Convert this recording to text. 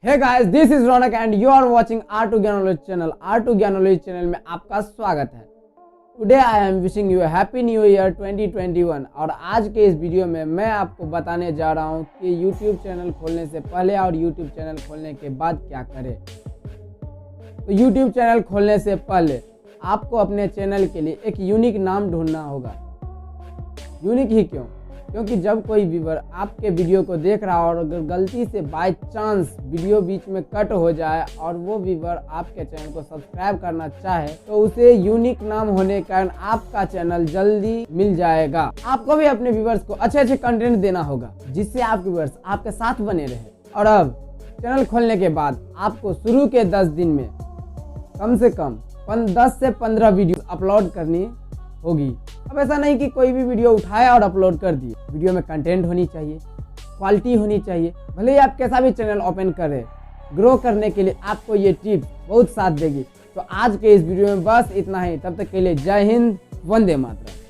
Hey guys, this is Raunak and you are watching R2Gyanologi channel. R2Gyanologi channel में आपका स्वागत है। Today I am wishing you happy new year 2021। और आज के इस वीडियो में मैं आपको बताने जा रहा हूं कि YouTube चैनल खोलने से पहले और YouTube चैनल खोलने के बाद क्या करें। तो YouTube चैनल खोलने से पहले आपको अपने चैनल के लिए एक यूनिक नाम ढूंढना होगा। यूनिक ही क्यों? क्योंकि जब कोई व्यूअर आपके वीडियो को देख रहा हो और अगर गलती से बाय चांस वीडियो बीच में कट हो जाए और वो व्यूअर आपके चैनल को सब्सक्राइब करना चाहे तो उसे यूनिक नाम होने के कारण आपका चैनल जल्दी मिल जाएगा। आपको भी अपने व्यूअर्स को अच्छे कंटेंट देना होगा जिससे आपके व्यूअर्स आपके साथ बने रहे। और अब चैनल खोलने के बाद आपको शुरू के 10 दिन में कम से कम 10 से 15 वीडियो अपलोड करनी होगी। अब ऐसा नहीं कि कोई भी वीडियो उठाया और अपलोड कर दिए। वीडियो में कंटेंट होनी चाहिए, क्वालिटी होनी चाहिए। भले ही आप कैसा भी चैनल ओपन करें, ग्रो करने के लिए आपको ये टिप्स बहुत साथ देगी। तो आज के इस वीडियो में बस इतना ही। तब तक के लिए जय हिंद, वंदे मातरम।